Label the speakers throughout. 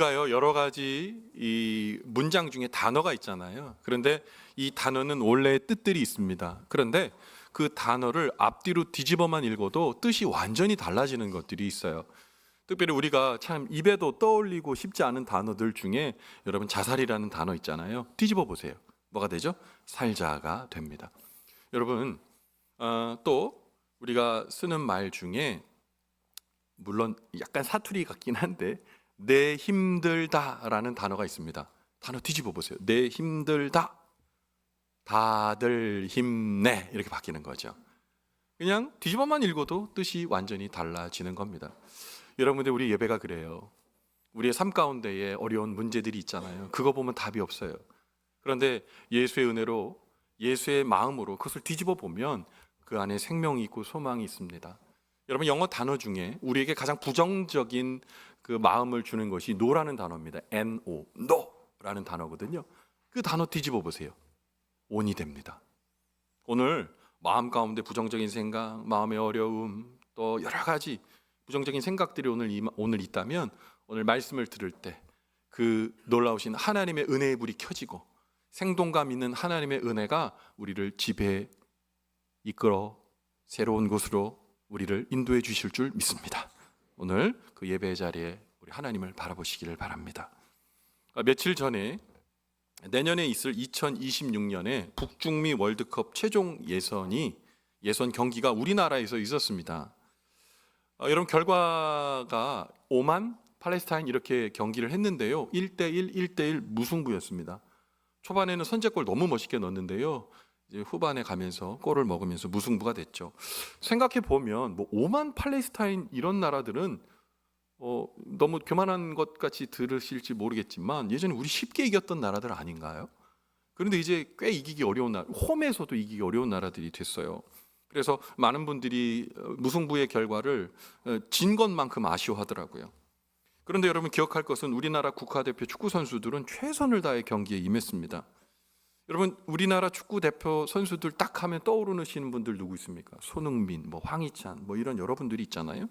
Speaker 1: 우리가요 여러 가지 이 문장 중에 단어가 있잖아요. 그런데 이 단어는 원래 뜻들이 있습니다. 그런데 그 단어를 앞뒤로 뒤집어만 읽어도 뜻이 완전히 달라지는 것들이 있어요. 특별히 우리가 참 입에도 떠올리고 싶지 않은 단어들 중에 여러분 자살이라는 단어 있잖아요. 뒤집어 보세요. 뭐가 되죠? 살자가 됩니다. 여러분 또 우리가 쓰는 말 중에 물론 약간 사투리 같긴 한데 내 힘들다라는 단어가 있습니다. 단어 뒤집어 보세요. 내 힘들다, 다들 힘내 이렇게 바뀌는 거죠. 그냥 뒤집어만 읽어도 뜻이 완전히 달라지는 겁니다. 여러분들 우리 예배가 그래요. 우리의 삶 가운데에 어려운 문제들이 있잖아요. 그거 보면 답이 없어요. 그런데 예수의 은혜로 예수의 마음으로 그것을 뒤집어 보면 그 안에 생명이 있고 소망이 있습니다. 여러분 영어 단어 중에 우리에게 가장 부정적인 그 마음을 주는 것이 no라는 단어입니다. N-O, no라는 단어거든요. 그 단어 뒤집어 보세요. on이 됩니다. 오늘 마음 가운데 부정적인 생각, 마음의 어려움, 또 여러 가지 부정적인 생각들이 오늘 있다면 오늘 말씀을 들을 때 그 놀라우신 하나님의 은혜의 불이 켜지고 생동감 있는 하나님의 은혜가 우리를 지배해 이끌어 새로운 곳으로 우리를 인도해 주실 줄 믿습니다. 오늘 그 예배의 자리에 우리 하나님을 바라보시기를 바랍니다. 며칠 전에 내년에 있을 2026년에 북중미 월드컵 최종 예선 경기가 우리나라에서 있었습니다. 여러분 결과가 오만, 팔레스타인 이렇게 경기를 했는데요. 1대1, 1대1 무승부였습니다. 초반에는 선제골 너무 멋있게 넣었는데요. 이제 후반에 가면서 골을 먹으면서 무승부가 됐죠. 생각해 보면 뭐 오만, 팔레스타인 이런 나라들은 너무 교만한 것 같이 들으실지 모르겠지만 예전에 우리 쉽게 이겼던 나라들 아닌가요? 그런데 이제 꽤 이기기 어려운 나라, 홈에서도 이기기 어려운 나라들이 됐어요. 그래서 많은 분들이 무승부의 결과를 진 것만큼 아쉬워하더라고요. 그런데 여러분 기억할 것은 우리나라 국가대표 축구 선수들은 최선을 다해 경기에 임했습니다. 여러분 우리나라 축구 대표 선수들 딱 하면 떠오르시는 분들 누구 있습니까? 손흥민, 황희찬, 이런 여러분들이 있잖아요.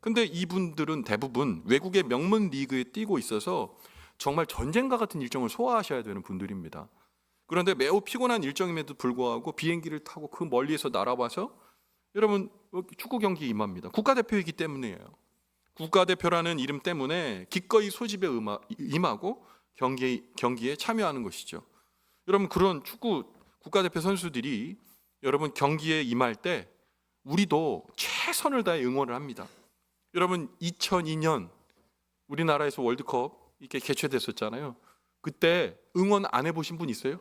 Speaker 1: 근데 이분들은 대부분 외국의 명문 리그에 뛰고 있어서 정말 전쟁과 같은 일정을 소화하셔야 되는 분들입니다. 그런데 매우 피곤한 일정임에도 불구하고 비행기를 타고 그 멀리에서 날아와서 여러분 축구 경기에 임합니다. 국가대표이기 때문이에요. 국가대표라는 이름 때문에 기꺼이 소집에 임하고 경기에 참여하는 것이죠. 여러분 그런 축구 국가대표 선수들이 여러분 경기에 임할 때 우리도 최선을 다해 응원을 합니다. 여러분 2002년 우리나라에서 월드컵 이렇게 개최됐었잖아요. 그때 응원 안 해보신 분 있어요?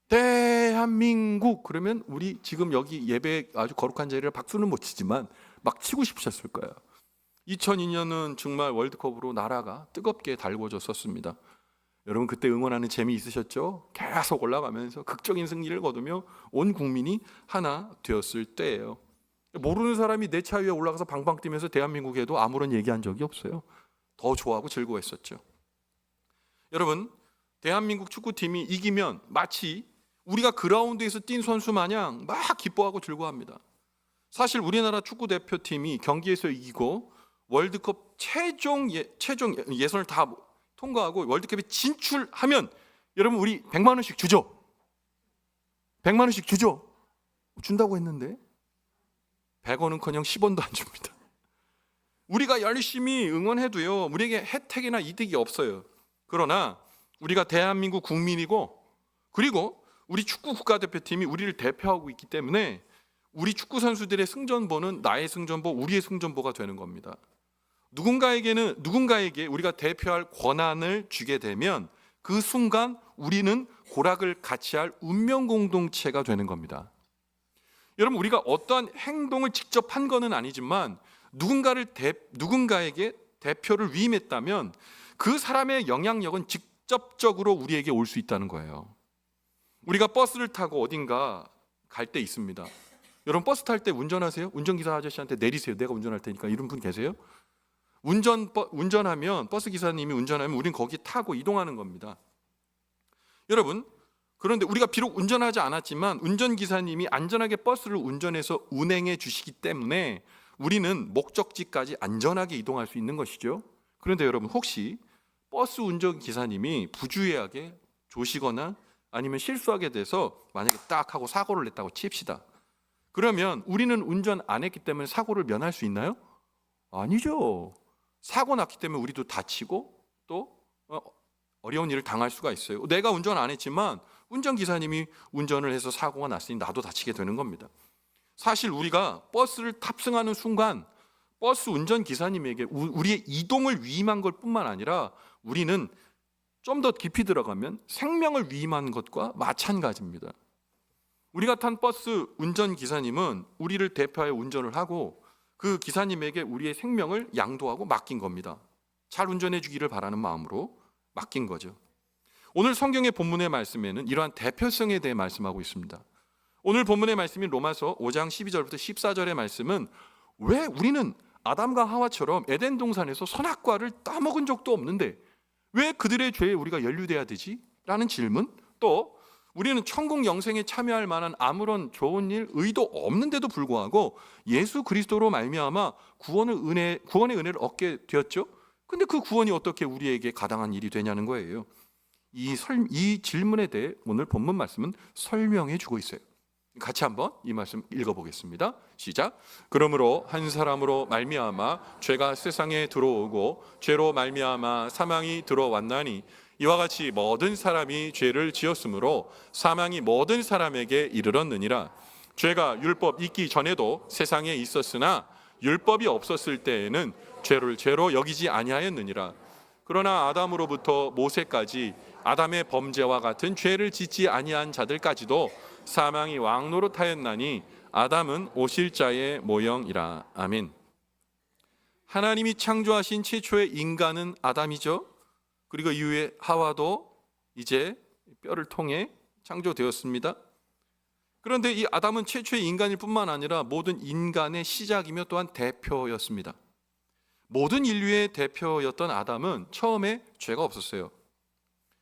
Speaker 1: 대한민국 그러면 우리 지금 여기 예배 아주 거룩한 자리를 박수는 못 치지만 막 치고 싶으셨을 거예요. 2002년은 정말 월드컵으로 나라가 뜨겁게 달궈졌었습니다. 여러분 그때 응원하는 재미 있으셨죠? 계속 올라가면서 극적인 승리를 거두며 온 국민이 하나 되었을 때예요. 모르는 사람이 내 차 위에 올라가서 방방 뛰면서 대한민국에도 아무런 얘기한 적이 없어요. 더 좋아하고 즐거워했었죠. 여러분 대한민국 축구팀이 이기면 마치 우리가 그라운드에서 뛴 선수 마냥 막 기뻐하고 즐거워합니다. 사실 우리나라 축구 대표팀이 경기에서 이기고 월드컵 최종 예선을 다 통과하고 월드컵에 진출하면 여러분 우리 100만 원씩 주죠. 100만 원씩 주죠. 준다고 했는데 100원은커녕 10원도 안 줍니다. 우리가 열심히 응원해도요 우리에게 혜택이나 이득이 없어요. 그러나 우리가 대한민국 국민이고 그리고 우리 축구 국가대표팀이 우리를 대표하고 있기 때문에 우리 축구 선수들의 승전보는 나의 승전보, 우리의 승전보가 되는 겁니다. 누군가에게 우리가 대표할 권한을 주게 되면 그 순간 우리는 고락을 같이 할 운명 공동체가 되는 겁니다. 여러분 우리가 어떠한 행동을 직접 한 것은 아니지만 누군가에게 대표를 위임했다면 그 사람의 영향력은 직접적으로 우리에게 올 수 있다는 거예요. 우리가 버스를 타고 어딘가 갈 때 있습니다. 여러분 버스 탈 때 운전하세요? 운전기사 아저씨한테 내리세요. 내가 운전할 테니까 이런 분 계세요? 운전하면 버스 기사님이 운전하면 우린 거기 타고 이동하는 겁니다. 여러분 그런데 우리가 비록 운전하지 않았지만 운전기사님이 안전하게 버스를 운전해서 운행해 주시기 때문에 우리는 목적지까지 안전하게 이동할 수 있는 것이죠. 그런데 여러분, 혹시 버스 운전기사님이 부주의하게 조시거나 아니면 실수하게 돼서 만약에 딱 하고 사고를 냈다고 칩시다. 그러면 우리는 운전 안 했기 때문에 사고를 면할 수 있나요? 아니죠. 사고 났기 때문에 우리도 다치고 또 어려운 일을 당할 수가 있어요. 내가 운전 안 했지만 운전기사님이 운전을 해서 사고가 났으니 나도 다치게 되는 겁니다. 사실 우리가 버스를 탑승하는 순간 버스 운전기사님에게 우리의 이동을 위임한 것 뿐만 아니라 우리는 좀 더 깊이 들어가면 생명을 위임한 것과 마찬가지입니다. 우리가 탄 버스 운전기사님은 우리를 대표하여 운전을 하고 그 기사님에게 우리의 생명을 양도하고 맡긴 겁니다. 잘 운전해 주기를 바라는 마음으로 맡긴 거죠. 오늘 성경의 본문의 말씀에는 이러한 대표성에 대해 말씀하고 있습니다. 오늘 본문의 말씀인 로마서 5장 12절부터 14절의 말씀은 왜 우리는 아담과 하와처럼 에덴 동산에서 선악과를 따먹은 적도 없는데 왜 그들의 죄에 우리가 연루돼야 되지? 라는 질문, 또 우리는 천국 영생에 참여할 만한 아무런 좋은 일, 의도 없는데도 불구하고 예수 그리스도로 말미암아 구원의 은혜를 얻게 되었죠. 근데 그 구원이 어떻게 우리에게 가당한 일이 되냐는 거예요. 이 질문에 대해 오늘 본문 말씀은 설명해 주고 있어요. 같이 한번 이 말씀 읽어보겠습니다. 시작. 그러므로 한 사람으로 말미암아 죄가 세상에 들어오고 죄로 말미암아 사망이 들어왔나니 이와 같이 모든 사람이 죄를 지었으므로 사망이 모든 사람에게 이르렀느니라. 죄가 율법 있기 전에도 세상에 있었으나 율법이 없었을 때에는 죄를 죄로 여기지 아니하였느니라. 그러나 아담으로부터 모세까지 아담의 범죄와 같은 죄를 짓지 아니한 자들까지도 사망이 왕노릇하였나니 아담은 오실자의 모형이라. 아멘. 하나님이 창조하신 최초의 인간은 아담이죠. 그리고 이후에 하와도 이제 뼈를 통해 창조되었습니다. 그런데 이 아담은 최초의 인간일 뿐만 아니라 모든 인간의 시작이며 또한 대표였습니다. 모든 인류의 대표였던 아담은 처음에 죄가 없었어요.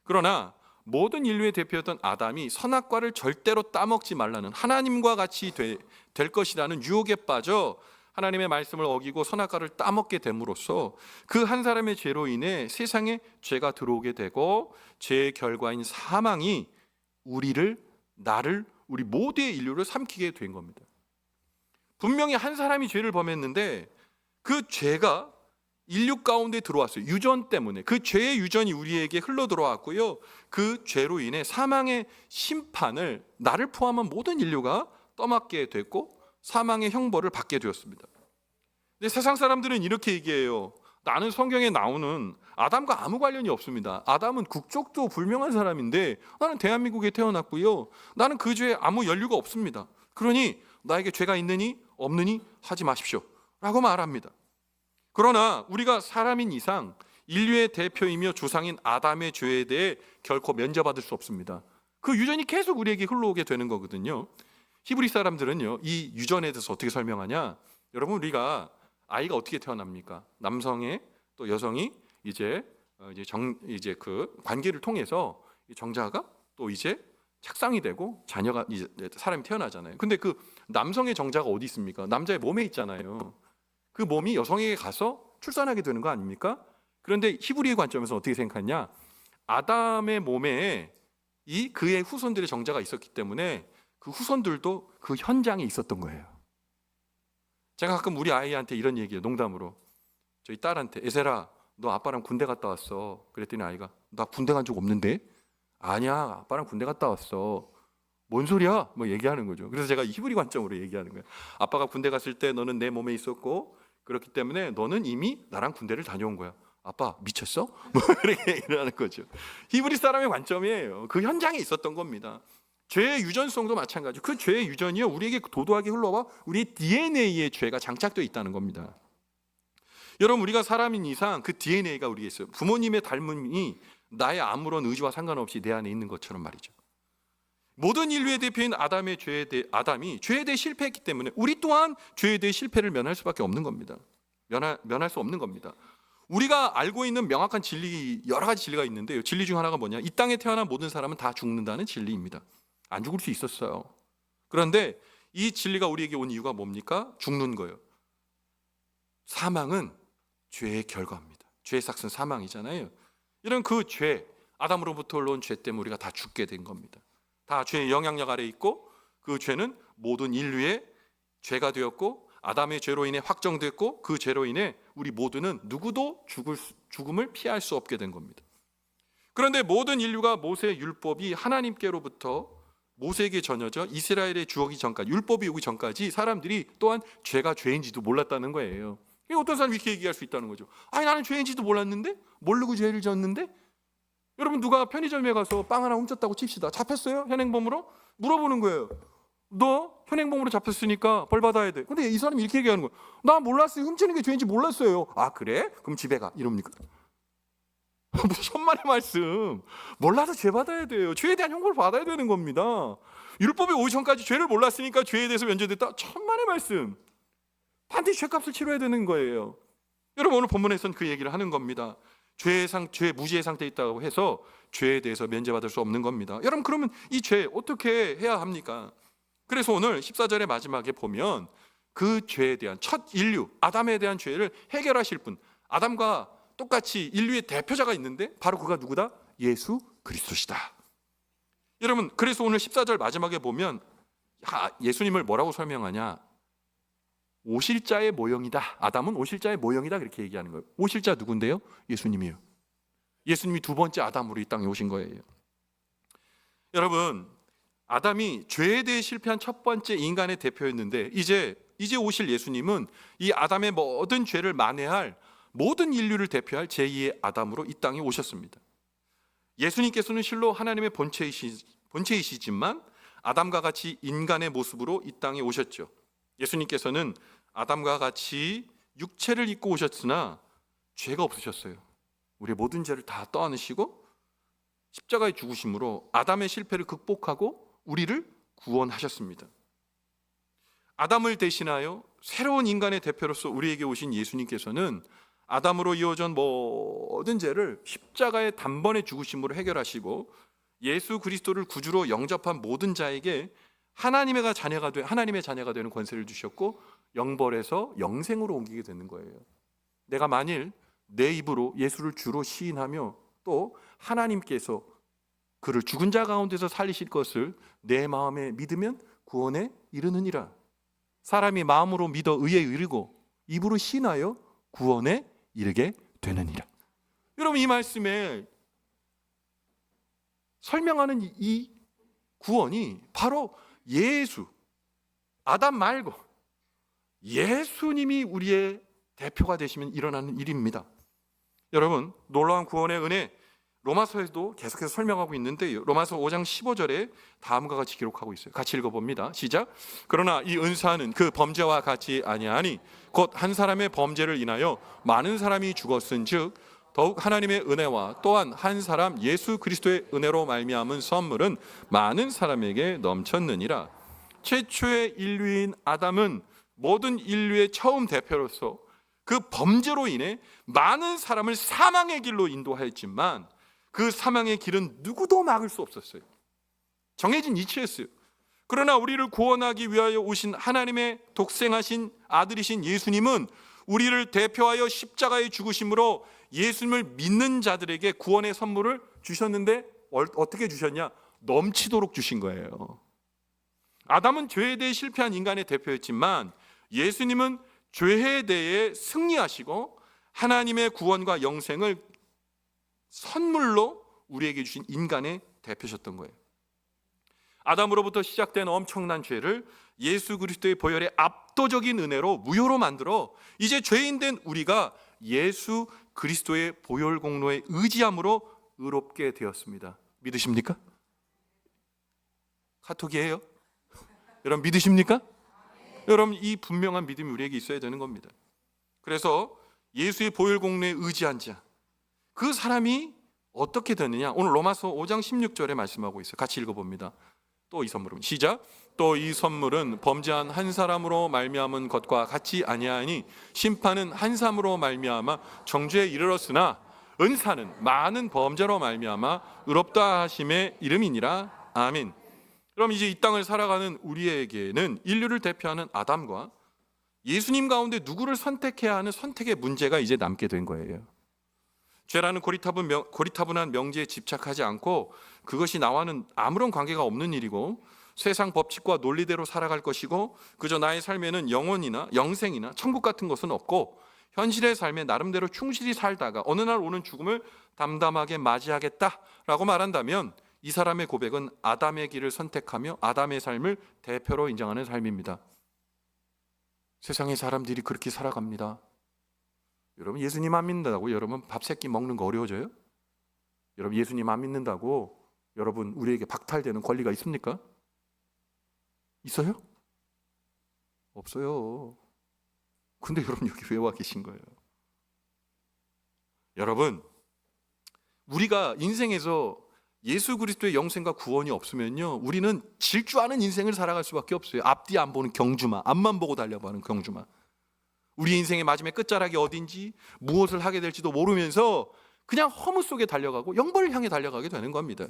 Speaker 1: 그러나 모든 인류의 대표였던 아담이 선악과를 절대로 따먹지 말라는 하나님과 같이 될 것이라는 유혹에 빠져 하나님의 말씀을 어기고 선악과를 따먹게 됨으로써 그 한 사람의 죄로 인해 세상에 죄가 들어오게 되고 죄의 결과인 사망이 나를 우리 모두의 인류를 삼키게 된 겁니다. 분명히 한 사람이 죄를 범했는데 그 죄가 인류 가운데 들어왔어요. 유전 때문에 그 죄의 유전이 우리에게 흘러 들어왔고요. 그 죄로 인해 사망의 심판을 나를 포함한 모든 인류가 떠맡게 됐고 사망의 형벌을 받게 되었습니다. 근데 세상 사람들은 이렇게 얘기해요. 나는 성경에 나오는 아담과 아무 관련이 없습니다. 아담은 국적도 불명한 사람인데 나는 대한민국에 태어났고요. 나는 그 죄에 아무 연루가 없습니다. 그러니 나에게 죄가 있느니 없느니 하지 마십시오 라고 말합니다. 그러나 우리가 사람인 이상 인류의 대표이며 조상인 아담의 죄에 대해 결코 면제받을 수 없습니다. 그 유전이 계속 우리에게 흘러오게 되는 거거든요. 히브리 사람들은요, 이 유전에 대해서 어떻게 설명하냐? 여러분, 우리가 아이가 어떻게 태어납니까? 남성의 또 여성이 이제 그 관계를 통해서 정자가 또 이제 착상이 되고 자녀가 이제 사람이 태어나잖아요. 근데 그 남성의 정자가 어디 있습니까? 남자의 몸에 있잖아요. 그 몸이 여성에게 가서 출산하게 되는 거 아닙니까? 그런데 히브리의 관점에서 어떻게 생각하냐? 아담의 몸에 그의 후손들의 정자가 있었기 때문에 그 후손들도 그 현장에 있었던 거예요. 제가 가끔 우리 아이한테 이런 얘기해요. 농담으로. 저희 딸한테, 에세라, 너 아빠랑 군대 갔다 왔어. 그랬더니 아이가, 나 군대 간 적 없는데? 아니야, 아빠랑 군대 갔다 왔어. 뭔 소리야? 뭐 얘기하는 거죠. 그래서 제가 히브리 관점으로 얘기하는 거예요. 아빠가 군대 갔을 때 너는 내 몸에 있었고 그렇기 때문에 너는 이미 나랑 군대를 다녀온 거야. 아빠 미쳤어? 뭐 이렇게 얘기를 하는 거죠. 히브리 사람의 관점이에요. 그 현장에 있었던 겁니다. 죄의 유전성도 마찬가지죠. 그 죄의 유전이요, 우리에게 도도하게 흘러와 우리의 DNA에 죄가 장착되어 있다는 겁니다. 여러분, 우리가 사람인 이상 그 DNA가 우리에게 있어요. 부모님의 닮음이 나의 아무런 의지와 상관없이 내 안에 있는 것처럼 말이죠. 모든 인류의 대표인 아담이 죄에 대해 실패했기 때문에 우리 또한 죄에 대해 실패를 면할 수밖에 없는 겁니다. 면할 수 없는 겁니다. 우리가 알고 있는 명확한 진리, 여러 가지 진리가 있는데요. 진리 중 하나가 뭐냐? 이 땅에 태어난 모든 사람은 다 죽는다는 진리입니다. 안 죽을 수 있었어요. 그런데 이 진리가 우리에게 온 이유가 뭡니까? 죽는 거예요. 사망은 죄의 결과입니다. 죄의 삭은 사망이잖아요. 이런 그 죄, 아담으로부터 올라온 죄 때문에 우리가 다 죽게 된 겁니다. 다 죄의 영향력 아래 있고 그 죄는 모든 인류의 죄가 되었고 아담의 죄로 인해 확정됐고 그 죄로 인해 우리 모두는 누구도 죽음을 피할 수 없게 된 겁니다. 그런데 모든 인류가 모세의 율법이 하나님께로부터 모세에게 전해져 이스라엘에 주어지기 전까지, 율법이 오기 전까지 사람들이 또한 죄가 죄인지도 몰랐다는 거예요. 어떤 사람이 이렇게 얘기할 수 있다는 거죠. 아니, 나는 죄인지도 몰랐는데, 모르고 죄를 졌는데. 여러분, 누가 편의점에 가서 빵 하나 훔쳤다고 칩시다. 잡혔어요? 현행범으로? 물어보는 거예요. 너 현행범으로 잡혔으니까 벌 받아야 돼. 근데 이 사람이 이렇게 얘기하는 거예요. 나 몰랐어요. 훔치는 게 죄인지 몰랐어요. 아, 그래? 그럼 집에 가. 이럽니까? 무슨 천만의 말씀. 몰라도 죄 받아야 돼요. 죄에 대한 형벌을 받아야 되는 겁니다. 율법이 오기 전까지 죄를 몰랐으니까 죄에 대해서 면제됐다. 천만의 말씀. 반드시 죄값을 치러야 되는 거예요. 여러분, 오늘 본문에서는 그 얘기를 하는 겁니다. 죄 무지의 상태에 있다고 해서 죄에 대해서 면제받을 수 없는 겁니다. 여러분, 그러면 이 죄 어떻게 해야 합니까? 그래서 오늘 14절의 마지막에 보면 그 죄에 대한 첫 인류 아담에 대한 죄를 해결하실 분, 아담과 똑같이 인류의 대표자가 있는데 바로 그가 누구다? 예수 그리스도시다. 여러분, 그래서 오늘 14절 마지막에 보면 예수님을 뭐라고 설명하냐? 오실자의 모형이다. 아담은 오실자의 모형이다. 그렇게 얘기하는 거예요. 오실자 누군데요? 예수님이에요. 예수님이 두 번째 아담으로 이 땅에 오신 거예요. 여러분, 아담이 죄에 대해 실패한 첫 번째 인간의 대표였는데 이제 오실 예수님은 이 아담의 모든 죄를 만회할 모든 인류를 대표할 제2의 아담으로 이 땅에 오셨습니다. 예수님께서는 실로 하나님의 본체이시지만 아담과 같이 인간의 모습으로 이 땅에 오셨죠. 예수님께서는 아담과 같이 육체를 입고 오셨으나 죄가 없으셨어요. 우리의 모든 죄를 다 떠안으시고 십자가의 죽으심으로 아담의 실패를 극복하고 우리를 구원하셨습니다. 아담을 대신하여 새로운 인간의 대표로서 우리에게 오신 예수님께서는 아담으로 이어진 모든 죄를 십자가의 단번에 죽으심으로 해결하시고 예수 그리스도를 구주로 영접한 모든 자에게 하나님의 자녀가 되는 권세를 주셨고 영벌에서 영생으로 옮기게 되는 거예요. 내가 만일 내 입으로 예수를 주로 시인하며 또 하나님께서 그를 죽은 자 가운데서 살리실 것을 내 마음에 믿으면 구원에 이르느니라. 사람이 마음으로 믿어 의에 이르고 입으로 시인하여 구원에 이르게 되느니라. 여러분, 이 말씀에 설명하는 이 구원이 바로 아담 말고 예수님이 우리의 대표가 되시면 일어나는 일입니다. 여러분, 놀라운 구원의 은혜 로마서에도 계속해서 설명하고 있는데 로마서 5장 15절에 다음과 같이 기록하고 있어요. 같이 읽어봅니다. 시작. 그러나 이 은사는 그 범죄와 같이 아니하니 곧 한 사람의 범죄를 인하여 많은 사람이 죽었은즉 더욱 하나님의 은혜와 또한 한 사람 예수 그리스도의 은혜로 말미암은 선물은 많은 사람에게 넘쳤느니라. 최초의 인류인 아담은 모든 인류의 처음 대표로서 그 범죄로 인해 많은 사람을 사망의 길로 인도하였지만 그 사망의 길은 누구도 막을 수 없었어요. 정해진 이치였어요. 그러나 우리를 구원하기 위하여 오신 하나님의 독생하신 아들이신 예수님은 우리를 대표하여 십자가에 죽으심으로 예수님을 믿는 자들에게 구원의 선물을 주셨는데 어떻게 주셨냐? 넘치도록 주신 거예요. 아담은 죄에 대해 실패한 인간의 대표였지만 예수님은 죄에 대해 승리하시고 하나님의 구원과 영생을 선물로 우리에게 주신 인간의 대표셨던 거예요. 아담으로부터 시작된 엄청난 죄를 예수 그리스도의 보혈의 압도적인 은혜로 무효로 만들어 이제 죄인된 우리가 예수 그리스도의 보혈 공로에 의지함으로 의롭게 되었습니다. 믿으십니까? 카톡이에요? 여러분 믿으십니까? 여러분, 이 분명한 믿음이 우리에게 있어야 되는 겁니다. 그래서 예수의 보혈 공로에 의지한 자, 그 사람이 어떻게 되느냐? 오늘 로마서 5장 16절에 말씀하고 있어요. 같이 읽어봅니다. 또 이 선물은 시작. 또 이 선물은 범죄한 한 사람으로 말미암은 것과 같이 아니하니 심판은 한 사람으로 말미암아 정죄에 이르렀으나 은사는 많은 범죄로 말미암아 의롭다 하심의 이름이니라. 아멘. 그럼 이제 이 땅을 살아가는 우리에게는 인류를 대표하는 아담과 예수님 가운데 누구를 선택해야 하는 선택의 문제가 이제 남게 된 거예요. 죄라는 고리타분한 명제에 집착하지 않고 그것이 나와는 아무런 관계가 없는 일이고 세상 법칙과 논리대로 살아갈 것이고 그저 나의 삶에는 영원이나 영생이나 천국 같은 것은 없고 현실의 삶에 나름대로 충실히 살다가 어느 날 오는 죽음을 담담하게 맞이하겠다라고 말한다면 이 사람의 고백은 아담의 길을 선택하며 아담의 삶을 대표로 인정하는 삶입니다. 세상의 사람들이 그렇게 살아갑니다. 여러분 예수님 안 믿는다고 여러분 밥 세 끼 먹는 거 어려워져요? 여러분 예수님 안 믿는다고 여러분 우리에게 박탈되는 권리가 있습니까? 있어요? 없어요. 근데 여러분 여기 왜 와 계신 거예요? 여러분 우리가 인생에서 예수 그리스도의 영생과 구원이 없으면요 우리는 질주하는 인생을 살아갈 수밖에 없어요. 앞뒤 안 보는 경주마, 앞만 보고 달려가는 경주마. 우리 인생의 마지막 끝자락이 어딘지 무엇을 하게 될지도 모르면서 그냥 허무 속에 달려가고 영벌을 향해 달려가게 되는 겁니다.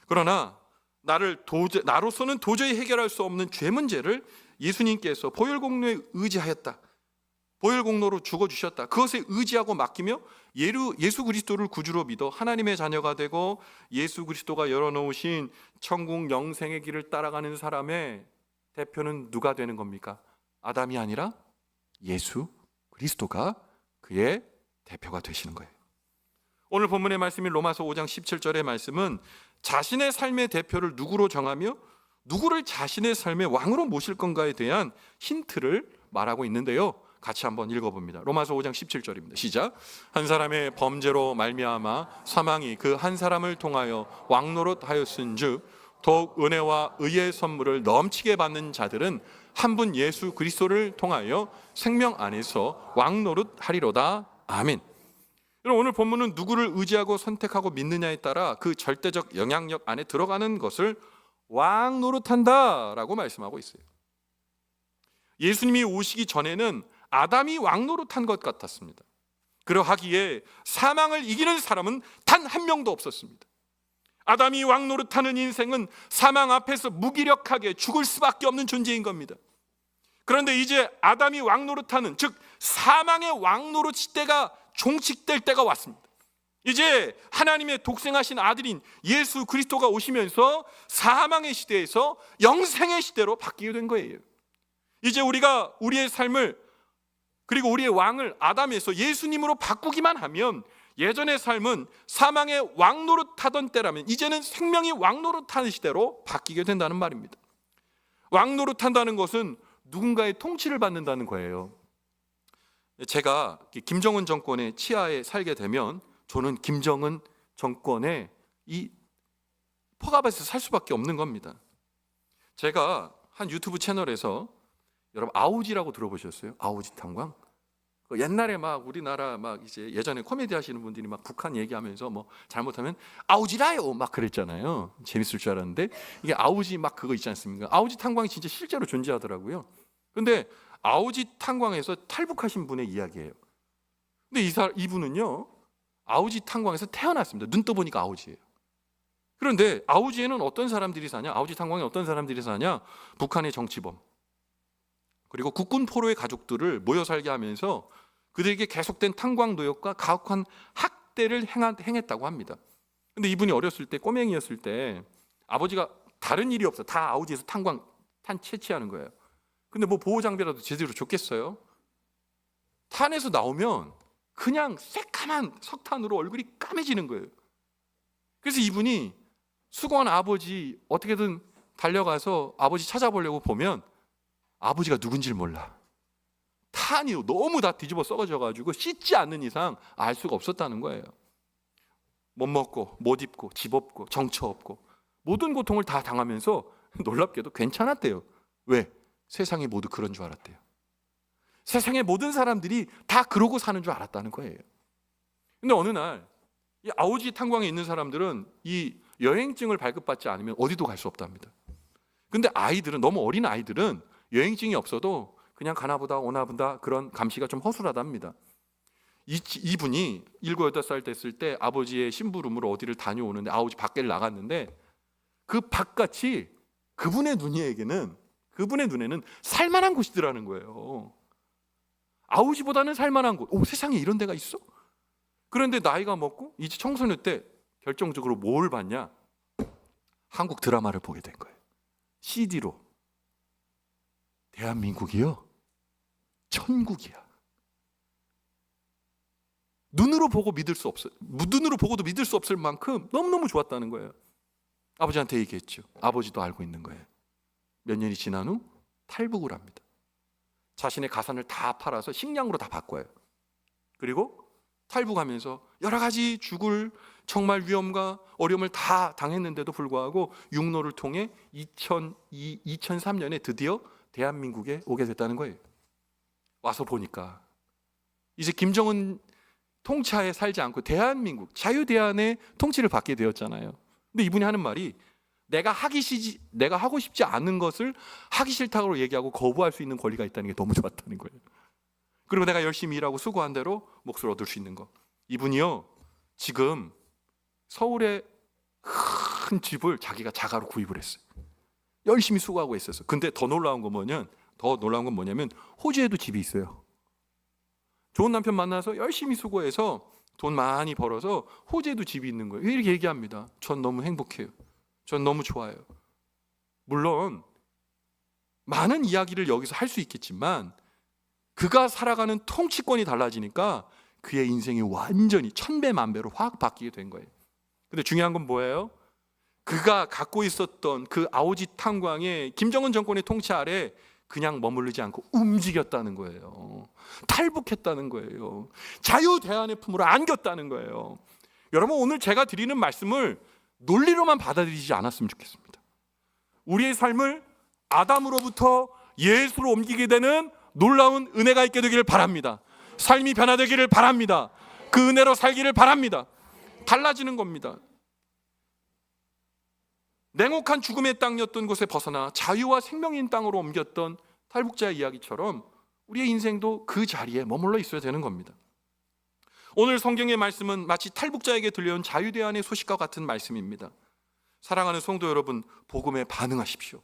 Speaker 1: 그러나 나로서는 도저히 해결할 수 없는 죄 문제를 예수님께서 보혈공로에 의지하였다. 보혈공로로 죽어주셨다. 그것에 의지하고 맡기며 예수 그리스도를 구주로 믿어 하나님의 자녀가 되고 예수 그리스도가 열어놓으신 천국 영생의 길을 따라가는 사람의 대표는 누가 되는 겁니까? 아담이 아니라 예수 그리스도가 그의 대표가 되시는 거예요. 오늘 본문의 말씀인 로마서 5장 17절의 말씀은 자신의 삶의 대표를 누구로 정하며 누구를 자신의 삶의 왕으로 모실 건가에 대한 힌트를 말하고 있는데요. 같이 한번 읽어봅니다. 로마서 5장 17절입니다. 시작. 한 사람의 범죄로 말미암아 사망이 그 한 사람을 통하여 왕노릇하였은즉 더욱 은혜와 의의 선물을 넘치게 받는 자들은 한 분 예수 그리스도를 통하여 생명 안에서 왕노릇하리로다. 아멘. 오늘 본문은 누구를 의지하고 선택하고 믿느냐에 따라 그 절대적 영향력 안에 들어가는 것을 왕노릇한다라고 말씀하고 있어요. 예수님이 오시기 전에는 아담이 왕노릇한 것 같았습니다. 그러하기에 사망을 이기는 사람은 단 한 명도 없었습니다. 아담이 왕노릇하는 인생은 사망 앞에서 무기력하게 죽을 수밖에 없는 존재인 겁니다. 그런데 이제 아담이 왕노릇하는, 즉 사망의 왕노릇 시대가 종식될 때가 왔습니다. 이제 하나님의 독생하신 아들인 예수 그리스도가 오시면서 사망의 시대에서 영생의 시대로 바뀌게 된 거예요. 이제 우리가 우리의 삶을 그리고 우리의 왕을 아담에서 예수님으로 바꾸기만 하면 예전의 삶은 사망의 왕노릇하던 때라면 이제는 생명이 왕노릇하는 시대로 바뀌게 된다는 말입니다. 왕노릇한다는 것은 누군가의 통치를 받는다는 거예요. 제가 김정은 정권의 치하에 살게 되면 저는 김정은 정권의 이 포갑에서 살 수밖에 없는 겁니다. 제가 한 유튜브 채널에서 여러분 아우지라고 들어보셨어요? 아우지 탄광? 옛날에 막 우리나라 막 이제 예전에 코미디 하시는 분들이 막 북한 얘기하면서 뭐 잘못하면 아우지라요 막 그랬잖아요. 재밌을 줄 알았는데 이게 아우지 막 그거 있지 않습니까? 아우지 탄광이 진짜 실제로 존재하더라고요. 근데 아우지 탄광에서 탈북하신 분의 이야기예요. 근데 이분은요 아우지 탄광에서 태어났습니다. 눈 떠보니까 아우지예요. 그런데 아우지에는 어떤 사람들이 사냐? 아우지 탄광에 어떤 사람들이 사냐? 북한의 정치범 그리고 국군 포로의 가족들을 모여 살게 하면서 그들에게 계속된 탄광 노역과 가혹한 학대를 행했다고 합니다. 근데 이분이 어렸을 때 꼬맹이였을 때 아버지가 다른 일이 없어 다 아우지에서 탄 채취하는 거예요. 근데 뭐 보호 장비라도 제대로 줬겠어요? 탄에서 나오면 그냥 새카만 석탄으로 얼굴이 까매지는 거예요. 그래서 이분이 수고한 아버지 어떻게든 달려가서 아버지 찾아보려고 보면 아버지가 누군지를 몰라. 탄이 너무 다 뒤집어 썩어져가지고 씻지 않는 이상 알 수가 없었다는 거예요. 못 먹고 못 입고 집 없고 정처 없고 모든 고통을 다 당하면서 놀랍게도 괜찮았대요. 왜? 세상이 모두 그런 줄 알았대요. 세상의 모든 사람들이 다 그러고 사는 줄 알았다는 거예요. 근데 어느 날 이 아우지 탄광에 있는 사람들은 이 여행증을 발급받지 않으면 어디도 갈 수 없답니다. 근데 아이들은 너무 어린 아이들은 여행증이 없어도 그냥 가나보다 오나보다 그런 감시가 좀 허술하답니다. 이분이 7, 8살 됐을 때 아버지의 심부름으로 어디를 다녀오는데 아우지 밖에 나갔는데 그 바깥이 그분의 눈에는 살만한 곳이더라는 거예요. 아우지보다는 살만한 곳. 세상에 이런 데가 있어? 그런데 나이가 먹고 이제 청소년 때 결정적으로 뭘 봤냐? 한국 드라마를 보게 된 거예요. CD로. 대한민국이요? 천국이야. 눈으로 보고 믿을 수 없어요. 눈으로 보고도 믿을 수 없을 만큼 너무너무 좋았다는 거예요. 아버지한테 얘기했죠. 아버지도 알고 있는 거예요. 몇 년이 지난 후 탈북을 합니다. 자신의 가산을 다 팔아서 식량으로 다 바꿔요. 그리고 탈북하면서 여러 가지 죽을 정말 위험과 어려움을 다 당했는데도 불구하고 육로를 통해 2003년에 드디어 대한민국에 오게 됐다는 거예요. 와서 보니까 이제 김정은 통치하에 살지 않고 대한민국 자유대한의 통치를 받게 되었잖아요. 근데 이분이 하는 말이 내가 하고 싶지 않은 것을 하기 싫다고 얘기하고 거부할 수 있는 권리가 있다는 게 너무 좋았다는 거예요. 그리고 내가 열심히 일하고 수고한 대로 몫을 얻을 수 있는 거. 이분이요 지금 서울에 큰 집을 자기가 자가로 구입을 했어요. 열심히 수고하고 있었어요. 근데 더 놀라운 건 뭐냐면 호주에도 집이 있어요. 좋은 남편 만나서 열심히 수고해서 돈 많이 벌어서 호주에도 집이 있는 거예요. 이렇게 얘기합니다. 전 너무 행복해요. 전 너무 좋아요. 물론 많은 이야기를 여기서 할 수 있겠지만 그가 살아가는 통치권이 달라지니까 그의 인생이 완전히 천배만배로 확 바뀌게 된 거예요. 근데 중요한 건 뭐예요? 그가 갖고 있었던 그 아오지 탄광의 김정은 정권의 통치 아래 그냥 머무르지 않고 움직였다는 거예요. 탈북했다는 거예요. 자유대한의 품으로 안겼다는 거예요. 여러분 오늘 제가 드리는 말씀을 논리로만 받아들이지 않았으면 좋겠습니다. 우리의 삶을 아담으로부터 예수로 옮기게 되는 놀라운 은혜가 있게 되기를 바랍니다. 삶이 변화되기를 바랍니다. 그 은혜로 살기를 바랍니다. 달라지는 겁니다. 냉혹한 죽음의 땅이었던 곳에 벗어나 자유와 생명인 땅으로 옮겼던 탈북자의 이야기처럼 우리의 인생도 그 자리에 머물러 있어야 되는 겁니다. 오늘 성경의 말씀은 마치 탈북자에게 들려온 자유대한의 소식과 같은 말씀입니다. 사랑하는 성도 여러분, 복음에 반응하십시오.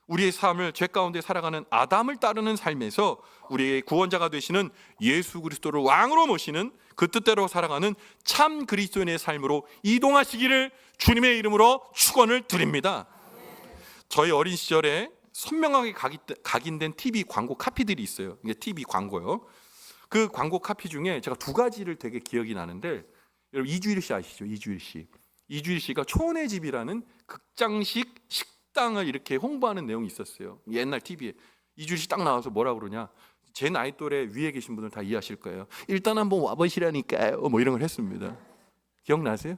Speaker 1: 우리의 삶을 죄 가운데 살아가는 아담을 따르는 삶에서 우리의 구원자가 되시는 예수 그리스도를 왕으로 모시는 그 뜻대로 살아가는 참 그리스도인의 삶으로 이동하시기를 주님의 이름으로 축원을 드립니다. 저희 어린 시절에 선명하게 각인된 TV 광고 카피들이 있어요. 이게 TV 광고요. 그 광고 카피 중에 제가 두 가지를 되게 기억이 나는데, 여러분 이주일 씨 아시죠? 이주일 씨. 이주일 씨가 초원의 집이라는 극장식 식당을 이렇게 홍보하는 내용이 있었어요. 옛날 TV에. 이주일 씨 딱 나와서 뭐라 그러냐? 제 나이 또래 위에 계신 분들 다 이해하실 거예요. 일단 한번 와보시라니까요. 뭐 이런 걸 했습니다. 기억나세요?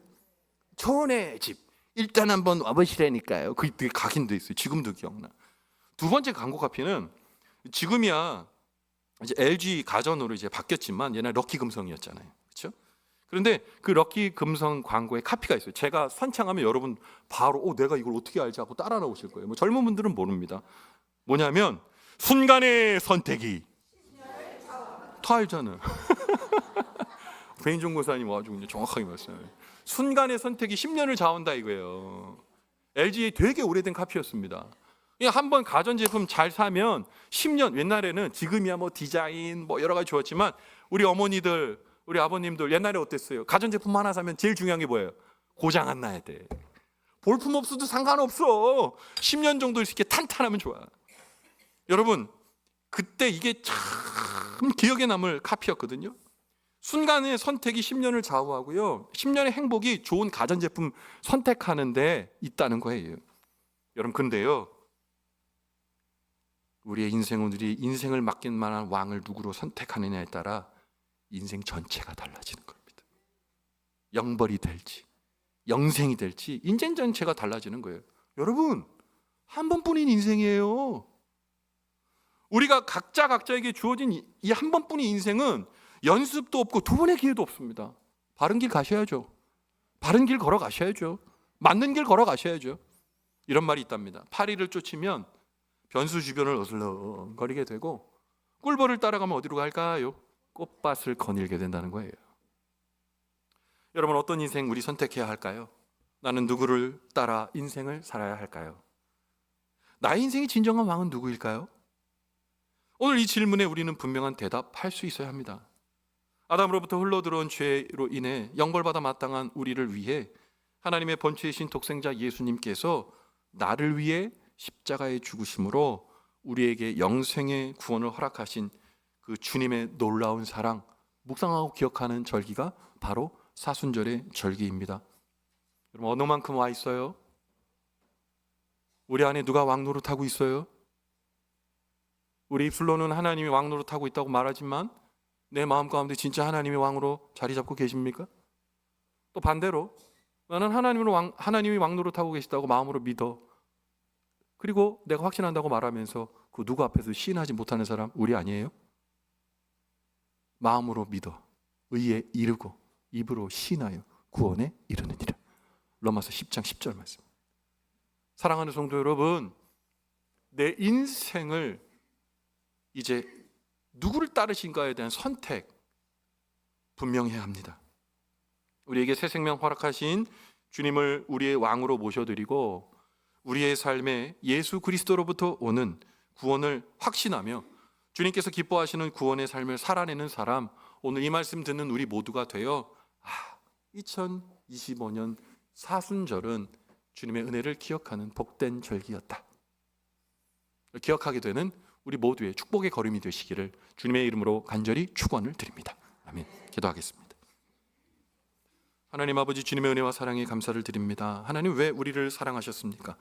Speaker 1: 초원의 집. 일단 한번 와보시라니까요. 그게 되게 각인돼 있어요. 지금도 기억나. 두 번째 광고 카피는 지금이야 이제 LG 가전으로 이제 바뀌었지만 옛날 럭키 금성이었잖아요. 그렇죠? 그런데 그 럭키 금성 광고에 카피가 있어요. 제가 선창하면 여러분 바로 내가 이걸 어떻게 알지 하고 따라 나오실 거예요. 뭐 젊은 분들은 모릅니다. 뭐냐면 순간의 선택이 다 알잖아요. 배인종 고사님 와가지고 정확하게 말씀해요. 순간의 선택이 10년을 좌우한다 이거예요. LG의 되게 오래된 카피였습니다. 한번 가전제품 잘 사면 10년, 옛날에는 지금이야 뭐 디자인 뭐 여러 가지 좋았지만 우리 어머니들, 우리 아버님들 옛날에 어땠어요? 가전제품 하나 사면 제일 중요한 게 뭐예요? 고장 안 나야 돼. 볼품 없어도 상관없어. 10년 정도 이렇게 탄탄하면 좋아. 여러분 그때 이게 참 기억에 남을 카피였거든요. 순간의 선택이 10년을 좌우하고요. 10년의 행복이 좋은 가전제품 선택하는 데 있다는 거예요. 여러분 근데요, 우리의 인생들이 인생을 맡길 만한 왕을 누구로 선택하느냐에 따라 인생 전체가 달라지는 겁니다. 영벌이 될지 영생이 될지 인생 전체가 달라지는 거예요. 여러분 한 번뿐인 인생이에요. 우리가 각자에게 주어진 이 한 번뿐인 인생은 연습도 없고 두 번의 기회도 없습니다. 바른 길 가셔야죠. 바른 길 걸어가셔야죠. 맞는 길 걸어가셔야죠. 이런 말이 있답니다. 파리를 쫓으면 변수 주변을 어슬렁거리게 되고 꿀벌을 따라가면 어디로 갈까요? 꽃밭을 거닐게 된다는 거예요. 여러분 어떤 인생 우리 선택해야 할까요? 나는 누구를 따라 인생을 살아야 할까요? 나의 인생의 진정한 왕은 누구일까요? 오늘 이 질문에 우리는 분명한 대답할 수 있어야 합니다. 아담으로부터 흘러들어온 죄로 인해 영벌받아 마땅한 우리를 위해 하나님의 번체이신 독생자 예수님께서 나를 위해 십자가에 죽으심으로 우리에게 영생의 구원을 허락하신 그 주님의 놀라운 사랑, 묵상하고 기억하는 절기가 바로 사순절의 절기입니다. 여러분, 어느 만큼 와 있어요? 우리 안에 누가 왕노릇하고 있어요? 우리 입술로는 하나님이 왕노릇하고 있다고 말하지만 내 마음 가운데 진짜 하나님이 왕으로 자리 잡고 계십니까? 또 반대로 나는 하나님이 왕노릇하고 계시다고 마음으로 믿어. 그리고 내가 확신한다고 말하면서 그 누구 앞에서 시인하지 못하는 사람 우리 아니에요? 마음으로 믿어 의에 이르고 입으로 시인하여 구원에 이르느니라. 로마서 10장 10절 말씀. 사랑하는 성도 여러분, 내 인생을 이제 누구를 따르신가에 대한 선택 분명해야 합니다. 우리에게 새 생명 허락하신 주님을 우리의 왕으로 모셔드리고 우리의 삶에 예수 그리스도로부터 오는 구원을 확신하며 주님께서 기뻐하시는 구원의 삶을 살아내는 사람, 오늘 이 말씀 듣는 우리 모두가 되어 2025년 사순절은 주님의 은혜를 기억하는 복된 절기였다. 기억하게 되는 우리 모두의 축복의 걸음이 되시기를 주님의 이름으로 간절히 축원을 드립니다. 아멘. 기도하겠습니다. 하나님 아버지, 주님의 은혜와 사랑에 감사를 드립니다. 하나님, 왜 우리를 사랑하셨습니까?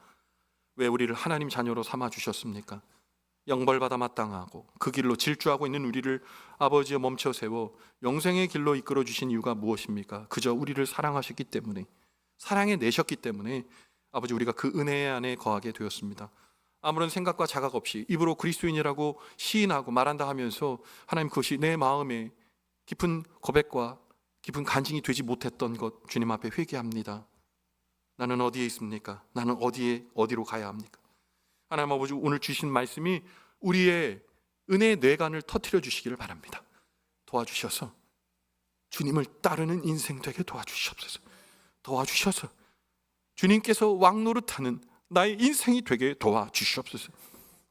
Speaker 1: 왜 우리를 하나님 자녀로 삼아 주셨습니까? 영벌받아 마땅하고 그 길로 질주하고 있는 우리를 아버지여 멈춰 세워 영생의 길로 이끌어 주신 이유가 무엇입니까? 그저 우리를 사랑하셨기 때문에, 사랑해 내셨기 때문에 아버지, 우리가 그 은혜 안에 거하게 되었습니다. 아무런 생각과 자각 없이 입으로 그리스도인이라고 시인하고 말한다 하면서 하나님, 그것이 내 마음에 깊은 고백과 깊은 간증이 되지 못했던 것 주님 앞에 회개합니다. 나는 어디에 있습니까? 나는 어디로 가야 합니까? 하나님 아버지, 오늘 주신 말씀이 우리의 은혜의 뇌관을 터뜨려 주시기를 바랍니다. 도와주셔서 주님을 따르는 인생 되게 도와주시옵소서. 도와주셔서 주님께서 왕노릇하는 나의 인생이 되게 도와주시옵소서.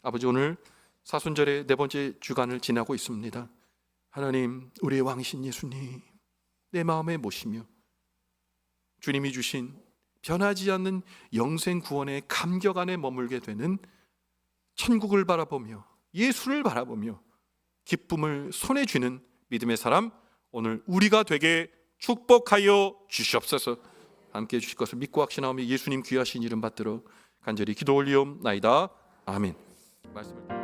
Speaker 1: 아버지, 오늘 사순절의 4번째 주간을 지나고 있습니다. 하나님, 우리의 왕이신 예수님 내 마음에 모시며 주님이 주신 변하지 않는 영생 구원의 감격 안에 머물게 되는 천국을 바라보며 예수를 바라보며 기쁨을 손에 쥐는 믿음의 사람, 오늘 우리가 되게 축복하여 주시옵소서. 함께해 주실 것을 믿고 확신하오며 예수님 귀하신 이름 받들어 간절히 기도 올리옵나이다. 아멘. 말씀을